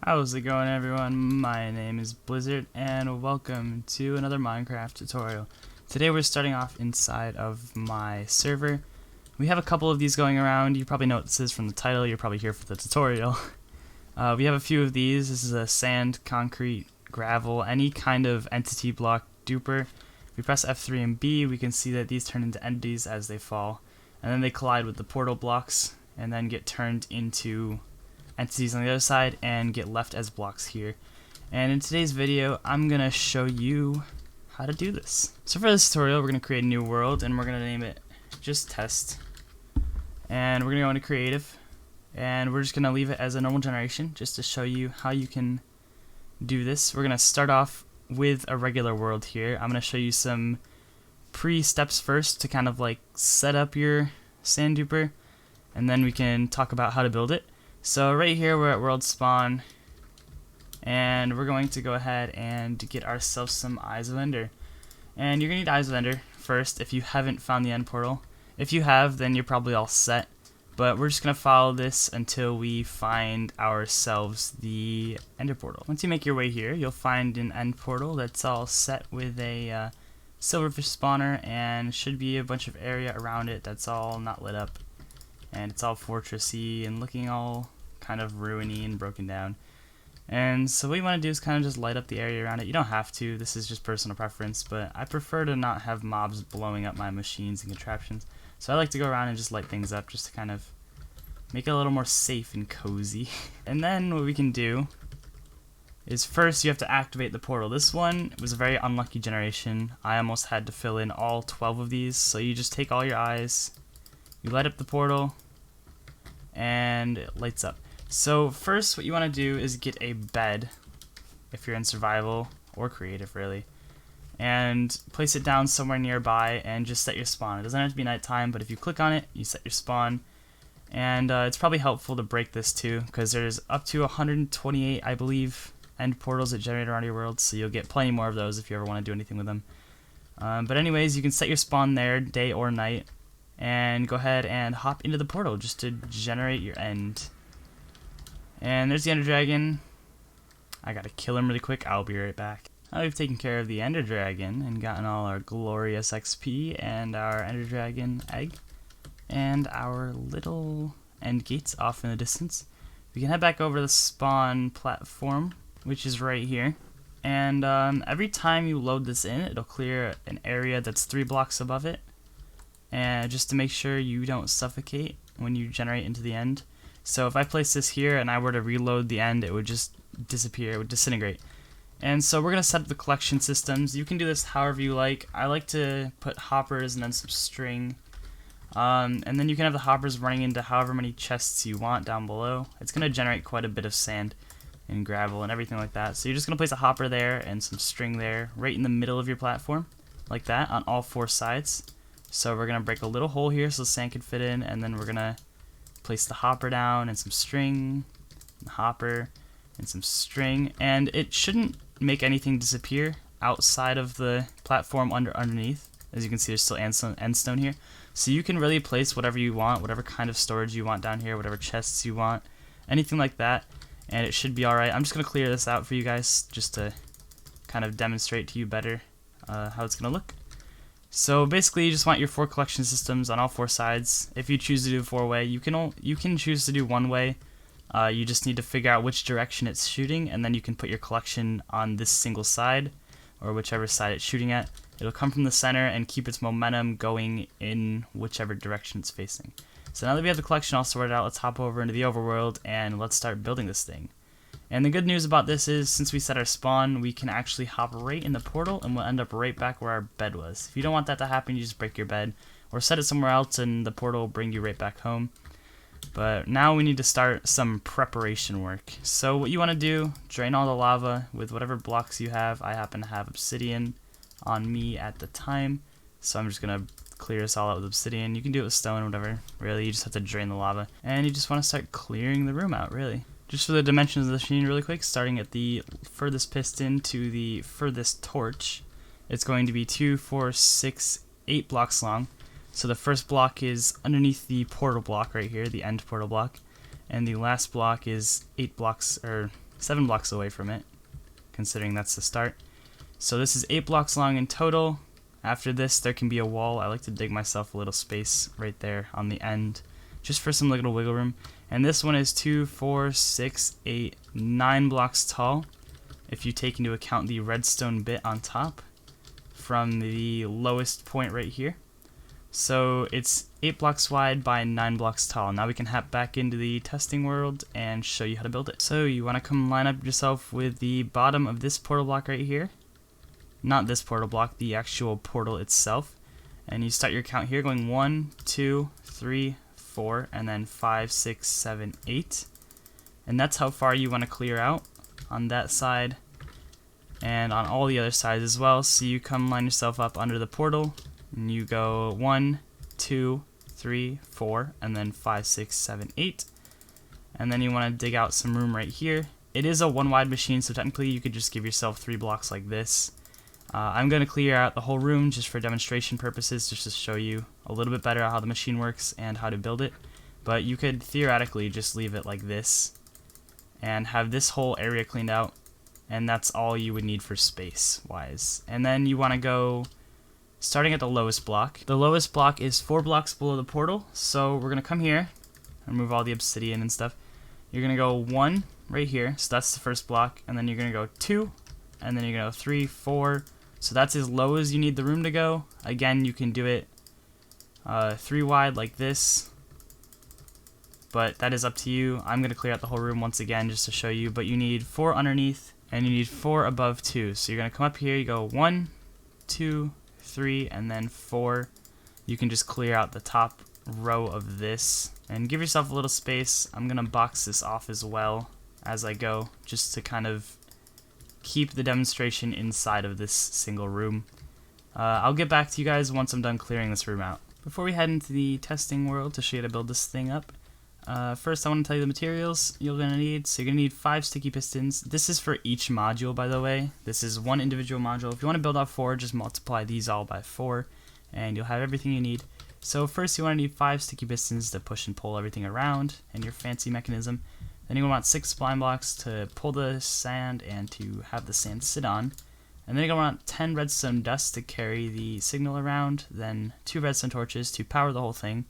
How's it going, everyone? My name is Blizzard and welcome to another Minecraft tutorial. Today we're starting off inside of my server. We have a couple of these going around. You probably know what this is from the title. You're probably here for the tutorial. We have a few of these. This is a sand, concrete, gravel, any kind of entity block duper. If we press F3 and B, we can see that these turn into entities as they fall, and then they collide with the portal blocks and then get turned into entities on the other side and get left as blocks here. And in today's video I'm gonna show you how to do this. So for this tutorial we're gonna create a new world and we're gonna name it just test, and we're gonna go into creative and we're just gonna leave it as a normal generation just to show you how you can do this. We're gonna start off with a regular world here. I'm gonna show you some pre-steps first to kind of like set up your sand duper, and then we can talk about how to build it. So right here we're at world spawn, and we're going to go ahead and get ourselves some Eyes of Ender. And you're going to need Eyes of Ender first if you haven't found the end portal. If you have, then you're probably all set, but we're just going to follow this until we find ourselves the ender portal. Once you make your way here, you'll find an end portal that's all set with a silverfish spawner, and should be a bunch of area around it that's all not lit up. And it's all fortressy and looking all kind of ruiny and broken down. And so what you want to do is kind of just light up the area around it. You don't have to, this is just personal preference, but I prefer to not have mobs blowing up my machines and contraptions. So I like to go around and just light things up just to kind of make it a little more safe and cozy. And then what we can do is first you have to activate the portal. This one was a very unlucky generation. I almost had to fill in all 12 of these. So you just take all your eyes, you light up the portal, and it lights up. So first what you want to do is get a bed, if you're in survival or creative really, and place it down somewhere nearby and just set your spawn. It doesn't have to be nighttime, but if you click on it, you set your spawn. And it's probably helpful to break this too, because there's up to 128, I believe, end portals that generate around your world, so you'll get plenty more of those if you ever want to do anything with them. But anyways, you can set your spawn there, day or night, and go ahead and hop into the portal just to generate your end. And there's the Ender Dragon. I gotta kill him really quick, I'll be right back. Now we've taken care of the Ender Dragon and gotten all our glorious XP and our Ender Dragon egg and our little end gates off in the distance. We can head back over to the spawn platform, which is right here. And every time you load this in, it'll clear an area that's 3 blocks above it, and just to make sure you don't suffocate when you generate into the end. So if I place this here and I were to reload the end, it would just disappear, it would disintegrate. And so we're going to set up the collection systems. You can do this however you like. I like to put hoppers and then some string. And then you can have the hoppers running into however many chests you want down below. It's going to generate quite a bit of sand and gravel and everything like that. So you're just going to place a hopper there and some string there right in the middle of your platform, like that, on all 4 sides. So we're going to break a little hole here so the sand can fit in, and then we're going to place the hopper down and some string, and the hopper, and some string. And it shouldn't make anything disappear outside of the platform underneath. As you can see, there's still end stone here. So you can really place whatever you want, whatever kind of storage you want down here, whatever chests you want, anything like that, and it should be alright. I'm just going to clear this out for you guys just to kind of demonstrate to you better how it's going to look. So basically you just want your 4 collection systems on all 4 sides. If you choose to do 4-way, you can choose to do 1-way. You just need to figure out which direction it's shooting, and then you can put your collection on this single side, or whichever side it's shooting at. It'll come from the center and keep its momentum going in whichever direction it's facing. So now that we have the collection all sorted out, let's hop over into the overworld and let's start building this thing. And the good news about this is, since we set our spawn, we can actually hop right in the portal and we'll end up right back where our bed was. If you don't want that to happen, you just break your bed or set it somewhere else and the portal will bring you right back home. But now we need to start some preparation work. So what you want to do, drain all the lava with whatever blocks you have. I happen to have obsidian on me at the time, so I'm just gonna clear this all out with obsidian. You can do it with stone or whatever, really. You just have to drain the lava, and you just want to start clearing the room out, really. Just for the dimensions of the machine really quick, starting at the furthest piston to the furthest torch, it's going to be 2, 4, 6, 8 blocks long. So the first block is underneath the portal block right here, the end portal block, and the last block is 8 blocks, or 7 blocks away from it, considering that's the start. So this is 8 blocks long in total. After this, there can be a wall. I like to dig myself a little space right there on the end, just for some little wiggle room. And this one is 2, 4, 6, 8, 9 blocks tall, if you take into account the redstone bit on top from the lowest point right here. So it's 8 blocks wide by 9 blocks tall. Now we can hop back into the testing world and show you how to build it. So you want to come line up yourself with the bottom of this portal block right here. Not this portal block, the actual portal itself. And you start your count here going 1, 2, 3, 4, and then 5, 6, 7, 8. And that's how far you want to clear out on that side and on all the other sides as well. So you come line yourself up under the portal and you go 1, 2, 3, 4, and then 5, 6, 7, 8. And then you want to dig out some room right here. It is a 1 wide machine, so technically you could just give yourself 3 blocks like this. I'm going to clear out the whole room just for demonstration purposes, just to show you a little bit better how the machine works and how to build it. But you could theoretically just leave it like this and have this whole area cleaned out, and that's all you would need for space wise. And then you want to go starting at the lowest block. The lowest block is 4 blocks below the portal, so we're going to come here and remove all the obsidian and stuff. You're going to go 1 right here, so that's the first block, and then you're going to go 2, and then you're going to go 3, 4. So that's as low as you need the room to go. Again, you can do it 3 wide like this, but that is up to you. I'm going to clear out the whole room once again just to show you, but you need 4 underneath and you need 4 above too. So you're going to come up here, you go 1, 2, 3, and then 4. You can just clear out the top row of this and give yourself a little space. I'm going to box this off as well as I go, just to kind of keep the demonstration inside of this single room. I'll get back to you guys once I'm done clearing this room out. Before we head into the testing world to show you how to build this thing up, first I want to tell you the materials you're going to need. So you're going to need 5 sticky pistons. This is for each module, by the way. This is one individual module. If you want to build out 4, just multiply these all by 4 and you'll have everything you need. So first you want to need 5 sticky pistons to push and pull everything around in your fancy mechanism. Then you're going to want 6 spline blocks to pull the sand and to have the sand sit on. And then you're going to want 10 redstone dust to carry the signal around. Then 2 redstone torches to power the whole thing.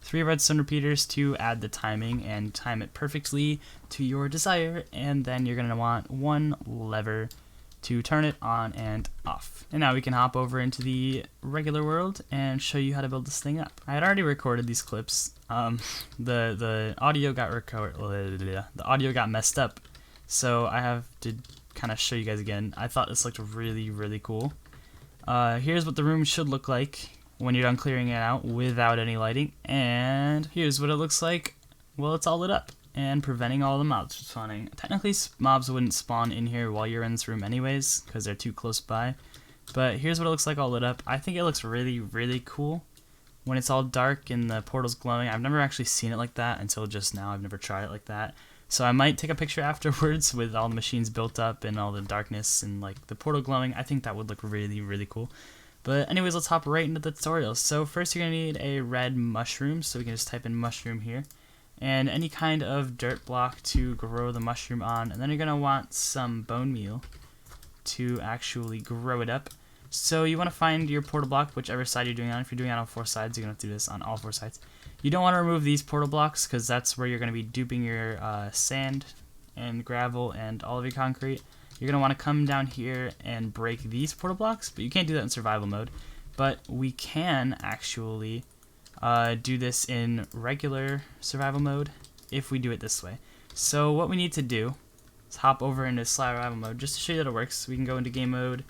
3 redstone repeaters to add the timing and time it perfectly to your desire. And then you're going to want 1 lever to turn it on and off. And now we can hop over into the regular world and show you how to build this thing up. I had already recorded these clips. The audio got messed up, so I have to kind of show you guys again. I thought this looked really, really cool. Here's what the room should look like when you're done clearing it out without any lighting, and here's what it looks like. Well, it's all lit up and preventing all the mobs from spawning. Technically, mobs wouldn't spawn in here while you're in this room anyways, because they're too close by. But here's what it looks like all lit up. I think it looks really, really cool when it's all dark and the portal's glowing. I've never actually seen it like that until just now. I've never tried it like that. So I might take a picture afterwards with all the machines built up and all the darkness and like the portal glowing. I think that would look really, really cool. But anyways, let's hop right into the tutorial. So first you're going to need a red mushroom, so we can just type in mushroom here. And any kind of dirt block to grow the mushroom on. And then you're going to want some bone meal to actually grow it up. So you want to find your portal block, whichever side you're doing it on. If you're doing it on 4 sides, you're going to have to do this on all 4 sides. You don't want to remove these portal blocks because that's where you're going to be duping your sand and gravel and all of your concrete. You're going to want to come down here and break these portal blocks, but you can't do that in survival mode. But we can actually do this in regular survival mode if we do it this way. So what we need to do is hop over into survival mode just to show you that it works. We can go into game mode,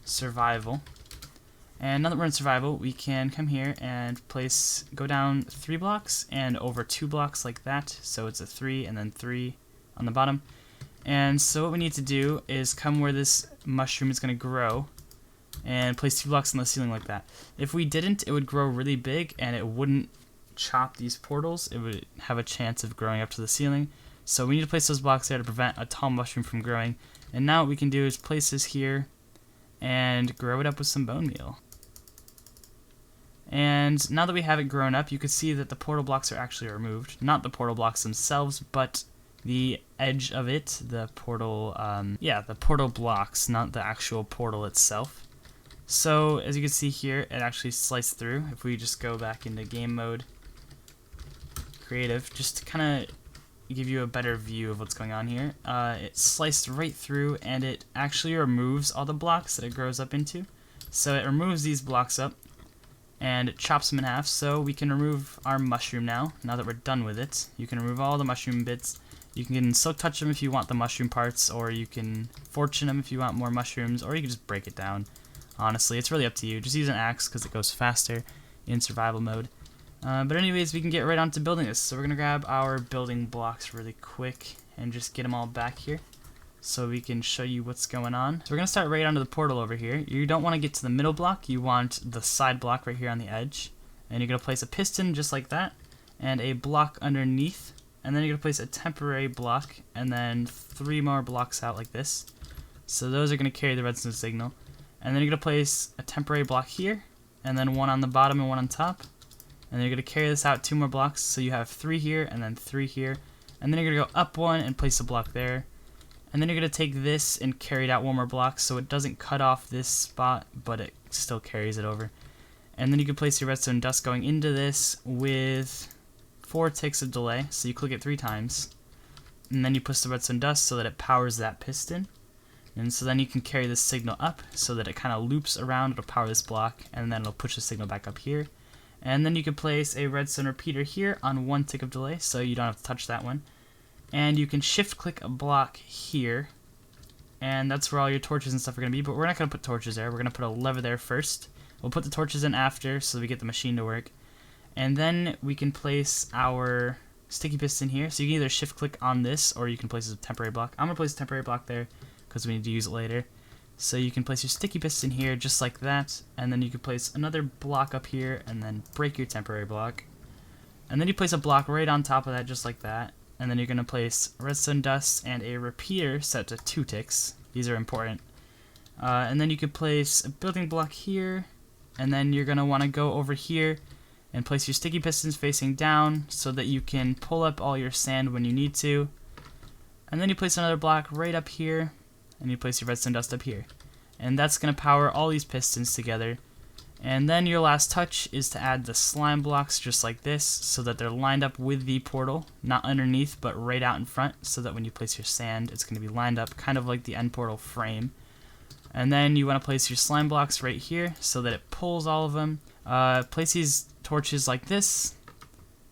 survival, and now that we're in survival, we can come here and go down 3 blocks and over 2 blocks like that. So it's a 3 and then 3 on the bottom. And so what we need to do is come where this mushroom is going to grow and place 2 blocks on the ceiling like that. If we didn't, it would grow really big and it wouldn't chop these portals. It would have a chance of growing up to the ceiling. So we need to place those blocks there to prevent a tall mushroom from growing. And now what we can do is place this here and grow it up with some bone meal. And now that we have it grown up, you can see that the portal blocks are actually removed. Not the portal blocks themselves, but the edge of it, the portal, the portal blocks, not the actual portal itself. So as you can see here, it actually sliced through. If we just go back into game mode, creative, just to kind of give you a better view of what's going on here, it sliced right through, and it actually removes all the blocks that it grows up into. So it removes these blocks up, and it chops them in half, so we can remove our mushroom now that we're done with it. You can remove all the mushroom bits. You can silk touch them if you want the mushroom parts, or you can fortune them if you want more mushrooms, or you can just break it down. Honestly, it's really up to you. Just use an axe because it goes faster in survival mode. But anyways, we can get right on to building this. So we're going to grab our building blocks really quick and just get them all back here so we can show you what's going on. So we're going to start right onto the portal over here. You don't want to get to the middle block. You want the side block right here on the edge. And you're going to place a piston just like that and a block underneath. And then you're going to place a temporary block and then 3 more blocks out like this. So those are going to carry the redstone signal. And then you're going to place a temporary block here and then 1 on the bottom and 1 on top. And then you're going to carry this out 2 more blocks, so you have 3 here and then 3 here. And then you're going to go up 1 and place a block there. And then you're going to take this and carry it out 1 more block, so it doesn't cut off this spot, but it still carries it over. And then you can place your redstone dust going into this with 4 ticks of delay, so you click it 3 times. And then you push the redstone dust so that it powers that piston. And so then you can carry this signal up so that it kind of loops around, it'll power this block, and then it'll push the signal back up here. And then you can place a redstone repeater here on 1 tick of delay, so you don't have to touch that one. And you can shift click a block here, and that's where all your torches and stuff are going to be, but we're not going to put torches there. We're going to put a lever there first. We'll put the torches in after so we get the machine to work. And then we can place our sticky piston here, so you can either shift click on this or you can place a temporary block. I'm going to place a temporary block there because we need to use it later. So you can place your sticky piston here just like that, and then you can place another block up here and then break your temporary block. And then you place a block right on top of that just like that, and then you're going to place redstone dust and a repeater set to 2 ticks. These are important. And then you could place a building block here, and then you're going to want to go over here and place your sticky pistons facing down so that you can pull up all your sand when you need to. And then you place another block right up here, and you place your redstone dust up here. And that's going to power all these pistons together. And then your last touch is to add the slime blocks just like this so that they're lined up with the portal, not underneath but right out in front, so that when you place your sand it's going to be lined up kind of like the end portal frame. And then you want to place your slime blocks right here so that it pulls all of them. Place these torches like this,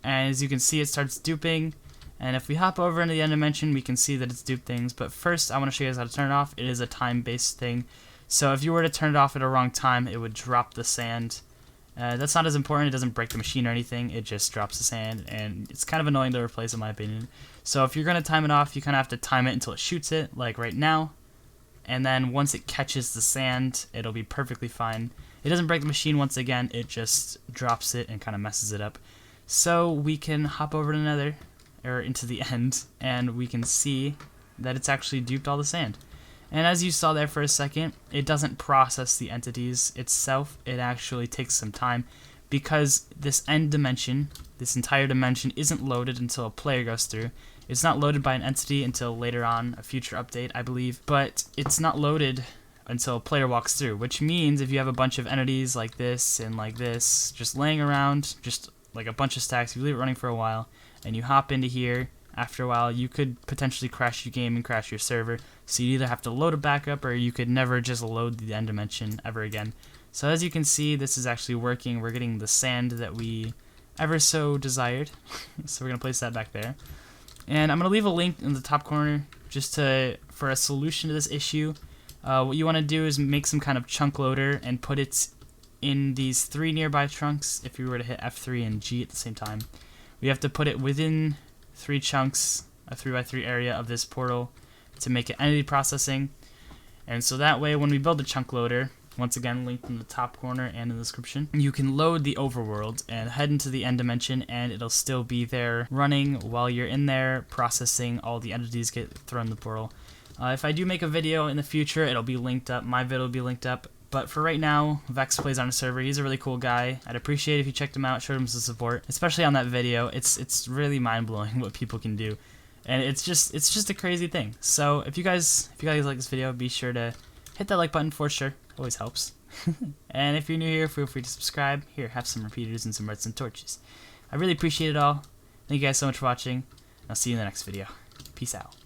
and as you can see it starts duping. And if we hop over into the end dimension, we can see that it's duped things. But first, I want to show you guys how to turn it off. It is a time-based thing. So if you were to turn it off at a wrong time, it would drop the sand. That's not as important. It doesn't break the machine or anything. It just drops the sand, and it's kind of annoying to replace, in my opinion. So if you're going to time it off, you kind of have to time it until it shoots it, like right now. And then once it catches the sand, it'll be perfectly fine. It doesn't break the machine once again. It just drops it and kind of messes it up. So we can hop over to another, or into the end, and we can see that it's actually duped all the sand. And as you saw there for a second, it doesn't process the entities itself. It actually takes some time because this end dimension, this entire dimension, isn't loaded until a player goes through. It's not loaded by an entity until later on, a future update, I believe, but it's not loaded until a player walks through, which means if you have a bunch of entities like this and like this just laying around, just like a bunch of stacks, you leave it running for a while, and you hop into here, after a while you could potentially crash your game and crash your server. So you either have to load it back up, or you could never just load the end dimension ever again. So as you can see, this is actually working. We're getting the sand that we ever so desired. So we're going to place that back there. And I'm going to leave a link in the top corner just for a solution to this issue. What you want to do is make some kind of chunk loader and put it in these 3 nearby chunks. If you were to hit F3 and G at the same time, we have to put it within 3 chunks, a 3x3 area of this portal, to make it entity processing. And so that way when we build the chunk loader, once again linked in the top corner and in the description, you can load the overworld and head into the end dimension, and it'll still be there running while you're in there processing all the entities get thrown in the portal. If I do make a video in the future, it'll be linked up, my video will be linked up. But for right now, Vex plays on a server. He's a really cool guy. I'd appreciate it if you checked him out, showed him some support, especially on that video. It's really mind-blowing what people can do. And it's just a crazy thing. So if you guys like this video, be sure to hit that like button for sure. Always helps. And if you're new here, feel free to subscribe. Here, have some repeaters and some redstone torches. I really appreciate it all. Thank you guys so much for watching. I'll see you in the next video. Peace out.